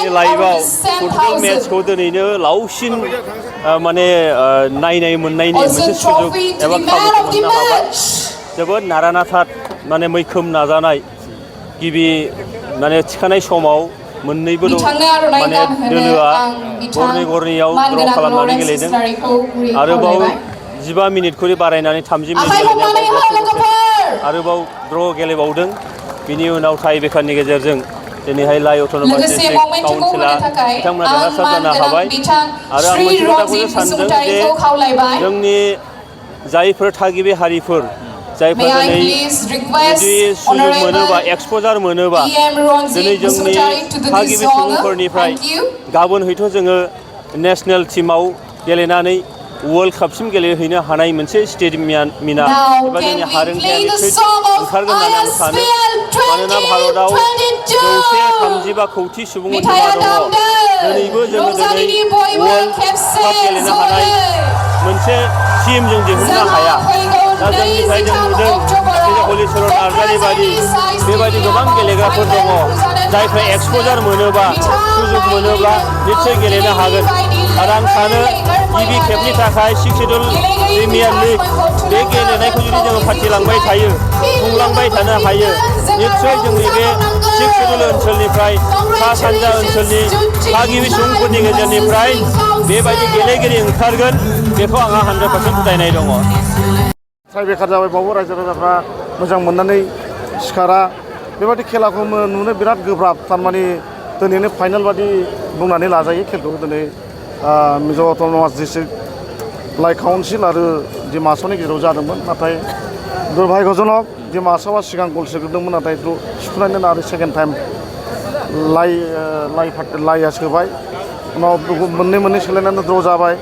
जोंनि लाइभआव फुटबल मेचखौ दिनैनो लावसिन माने नायनाय मोननायनि मोनसे सुजुग एबा खाबुखौ मोननो हाबाय जोबोद नारानाथा माने मैखोम नाजानाय गिबि माने थिखानाय समाव मोननैबो माने दोलोआ गरनै गरनैयाव द्र खालामनानै गेलेदों आरोबाव 15 मिनिटखौ बारायनानै 30 मिनिट आरोबाव द्र गेलेबावदों बिनि उनाव टाइ ब्रेकारनि गेजेरजों दिनैहाय लाइ अट'नमास डिस्ट्रिक्ट काउन्सिला बिथांमोना देरहासार जानो हाबाय आरो आं मोनसे खोथाखौसो सानदों जे जोंनि जायफोर थागिबि हारिफोर जायफोर दिनै जुदि सुजुग मोनोबा एक्सप'जार मोनोबा दिनै जोंनि थागिबि सुबुंफोरनिफ्राय गाबोन हयथ' जोङो नेसनेल टीमाव गेलेनानै वर्ल्ड कापसिम गेलेहैनो हानाय मोनसे स्टेडियामिना एबा जोंनि हारोंथाया निश्चय ओंखारगोन होननानै आं सानो मानोना भारतआव 135 कौटि सुबुं अनजिमा दङ दिनैबो जोङो दिनै वर्ल्ड काप गेलेनो हानाय मोनसे टीम जों दिहुननो हाया दा जोंनिफ्राय जों नुदों हलिचरन नार्जारि बायदि बेबायदि गोबां गेलेग्राफोर दङ जायफ्रा एक्सप'जार मोनोबा सुजुग मोनोब्ला निश्चय गेलेनो हागोन आरो आं सानो गिबि खेबनि थाखाय 6 शिड्युल प्रिमियार लिग बे गेलेनायखौ जुदि जोङो फाथिलांबाय थायो खुंलांबाय थानो हायो निश्चय जोंनि बे 6 शिड्युल ओनसोलनिफ्राय सा सानजा ओनसोलनि थागिबि सुबुंफोरनि गेजेरनिफ्राय बेबायदि गेलेगिरि ओंखारगोन बेखौ आंहा 100% फोथायनाय दङ। टाइ ब्रेकार जाबाय बावबो रायजो राजाफ्रा मोजां मोननानै सिखारा बेबायदि खेलाखौ नुनो बिराद गोब्राब थारमाने दिनैनो फाइनाल बादि बुंनानै लाजायो खेलखौ दिनै मिज' अट'नमास डिस्ट्रिक्ट लाइ काउन्सिल आरो डिमासावनि गेजेराव जादोंमोन नाथाय दुर्भाग्यजनक डिमासावा सिगां गल सोग्रोदोंमोन नाथाय सुखुनायनो आरो सेकेन्ड टाइम लाइया सोबाय उनाव मोननै सोलायनानै द्र' जाबाय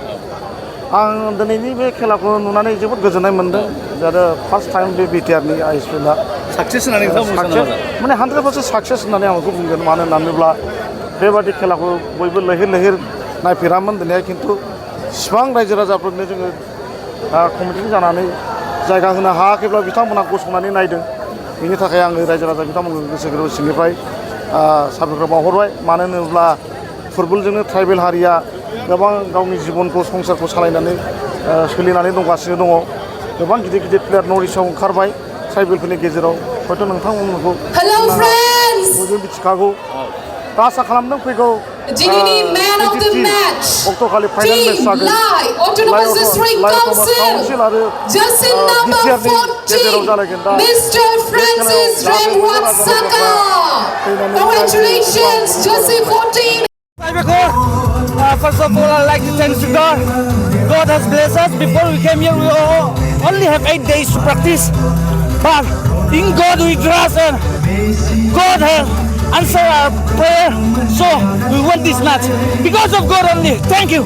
आं दिनैनि बे खेलाखौ नुनानै जोबोद गोजोननाय मोन्दों आरो फार्स्ट टाइम बे बिटिआरनि आइएसएलआ साक्सेस होननानै माने 100% साक्सेस होननानै आं बेखौ बुंगोन मानो होननानै बुङोब्ला बेबादि खेलाखौ बयबो लैहोर लैहोर नायफेरामोन दिनैहाय खिन्थु इसिबां रायजो राजाफोरनो जोङो कमिटि जानानै जायगा होनो हायाखैब्ला बिथांमोनहा गसंनानै नायदों बेनि थाखाय आङो रायजो राजा बिथांमोनखौ गोसो गोरबो सिंनिफ्राय साबायखर बावहरबाय मानो होनोब्ला फुटबलजोंनो ट्राइबेल हारिया गोबां गावनि जिबनखौ संसारखौ सालायनानै सोलिनानै दंगासिनो दङ गोबां गिदिर गिदिर प्लेयार नर्थ इस्टआव ओंखारबाय ट्राइबेलफोरनि गेजेराव हयथ' नोंथांमोनखौ बयबो मिथिखागौ दा आसा खालामदों फैगौ 23 अक्ट'खालि फाइनाल मेच जागोन लाइ अट'नमास काउन्सिल आरो बिटिआरनि गेजेराव जालायगोन दा बे खेलायाव First of all, I'd like to thank God. God has blessed us. Before we came here, we only have 8 days to practice. But in God we trust, and God has answered our prayer. So we won this match because of God only. Thank you.